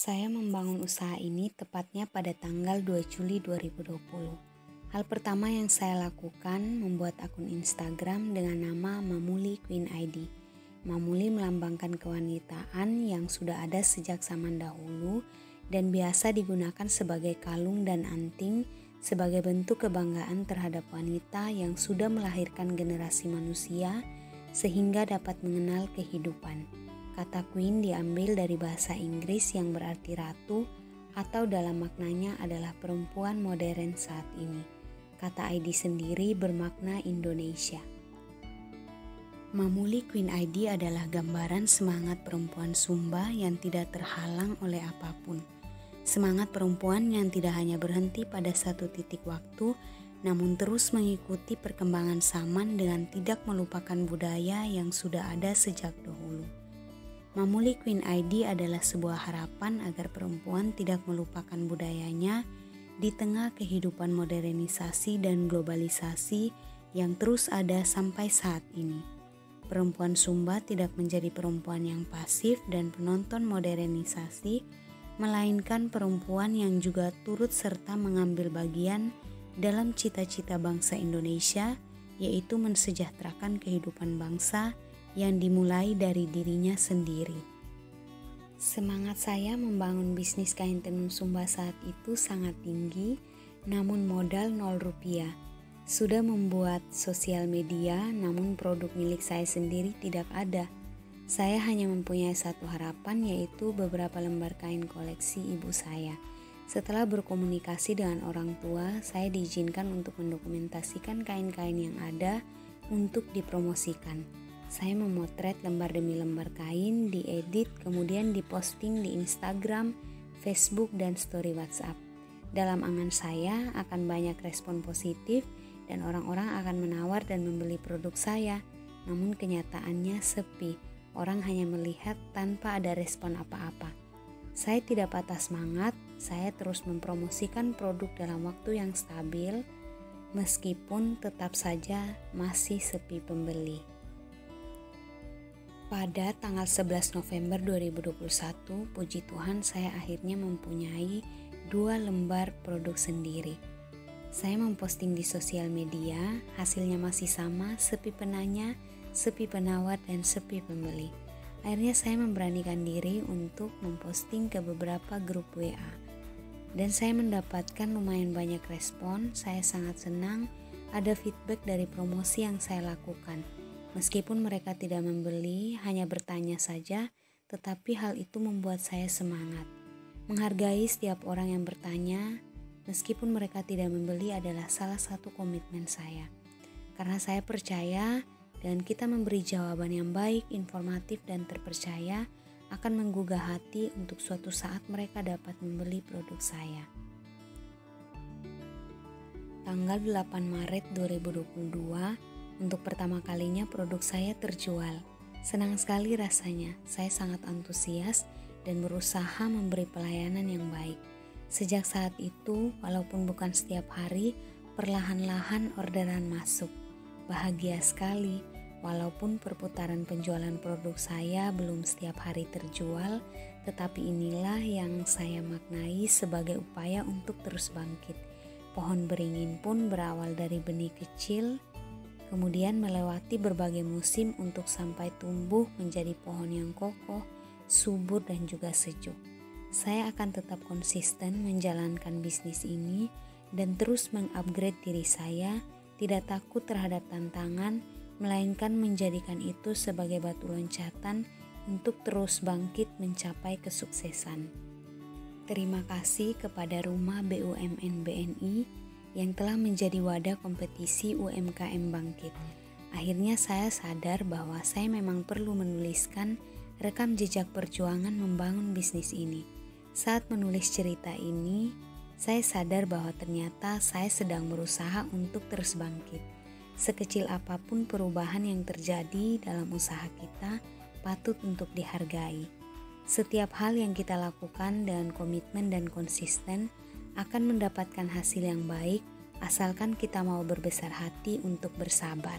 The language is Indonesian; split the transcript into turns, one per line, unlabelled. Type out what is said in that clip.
Saya membangun usaha ini tepatnya pada tanggal 2 Juli 2020. Hal pertama yang saya lakukan membuat akun Instagram dengan nama Mamuli Queen ID. Mamuli melambangkan kewanitaan yang sudah ada sejak zaman dahulu dan biasa digunakan sebagai kalung dan anting sebagai bentuk kebanggaan terhadap wanita yang sudah melahirkan generasi manusia sehingga dapat mengenal kehidupan. Kata Queen diambil dari bahasa Inggris yang berarti ratu atau dalam maknanya adalah perempuan modern saat ini. Kata ID sendiri bermakna Indonesia. Mamuli Queen ID adalah gambaran semangat perempuan Sumba yang tidak terhalang oleh apapun. Semangat perempuan yang tidak hanya berhenti pada satu titik waktu, namun terus mengikuti perkembangan zaman dengan tidak melupakan budaya yang sudah ada sejak dahulu. Mamuli Queen ID adalah sebuah harapan agar perempuan tidak melupakan budayanya di tengah kehidupan modernisasi dan globalisasi yang terus ada sampai saat ini. Perempuan Sumba tidak menjadi perempuan yang pasif dan penonton modernisasi, melainkan perempuan yang juga turut serta mengambil bagian dalam cita-cita bangsa Indonesia, yaitu mensejahterakan kehidupan bangsa yang dimulai dari dirinya sendiri. Semangat saya membangun bisnis kain tenun Sumba saat itu sangat tinggi, namun modal 0 rupiah. Sudah membuat sosial media, namun produk milik saya sendiri tidak ada. Saya hanya mempunyai satu harapan, yaitu beberapa lembar kain koleksi ibu saya. Setelah berkomunikasi dengan orang tua, saya diizinkan untuk mendokumentasikan kain-kain yang ada untuk dipromosikan. Saya memotret lembar demi lembar kain, diedit, kemudian diposting di Instagram, Facebook, dan story WhatsApp. Dalam angan saya akan banyak respon positif dan orang-orang akan menawar dan membeli produk saya. Namun kenyataannya sepi, orang hanya melihat tanpa ada respon apa-apa. Saya tidak patah semangat, saya terus mempromosikan produk dalam waktu yang stabil, meskipun tetap saja masih sepi pembeli. Pada tanggal 11 November 2021, puji Tuhan saya akhirnya mempunyai 2 lembar produk sendiri. Saya memposting di sosial media, hasilnya masih sama, sepi penanya, sepi penawar, dan sepi pembeli. Akhirnya saya memberanikan diri untuk memposting ke beberapa grup WA. Dan saya mendapatkan lumayan banyak respon, saya sangat senang ada feedback dari promosi yang saya lakukan. Meskipun mereka tidak membeli, hanya bertanya saja, tetapi hal itu membuat saya semangat. Menghargai setiap orang yang bertanya, meskipun mereka tidak membeli adalah salah satu komitmen saya. Karena saya percaya, dan kita memberi jawaban yang baik, informatif, dan terpercaya, akan menggugah hati untuk suatu saat mereka dapat membeli produk saya. Tanggal 8 Maret 2022, untuk pertama kalinya produk saya terjual. Senang sekali rasanya, saya sangat antusias dan berusaha memberi pelayanan yang baik. Sejak saat itu, walaupun bukan setiap hari, perlahan-lahan orderan masuk. Bahagia sekali, walaupun perputaran penjualan produk saya belum setiap hari terjual, tetapi inilah yang saya maknai sebagai upaya untuk terus bangkit. Pohon beringin pun berawal dari benih kecil, kemudian melewati berbagai musim untuk sampai tumbuh menjadi pohon yang kokoh, subur, dan juga sejuk. Saya akan tetap konsisten menjalankan bisnis ini dan terus mengupgrade diri saya, tidak takut terhadap tantangan, melainkan menjadikan itu sebagai batu loncatan untuk terus bangkit mencapai kesuksesan. Terima kasih kepada Rumah BUMN BNI yang telah menjadi wadah kompetisi UMKM bangkit. Akhirnya saya sadar bahwa saya memang perlu menuliskan rekam jejak perjuangan membangun bisnis ini. Saat menulis cerita ini, saya sadar bahwa ternyata saya sedang berusaha untuk terus bangkit. Sekecil apapun perubahan yang terjadi dalam usaha kita patut untuk dihargai. Setiap hal yang kita lakukan dengan komitmen dan konsisten akan mendapatkan hasil yang baik, asalkan kita mau berbesar hati untuk bersabar.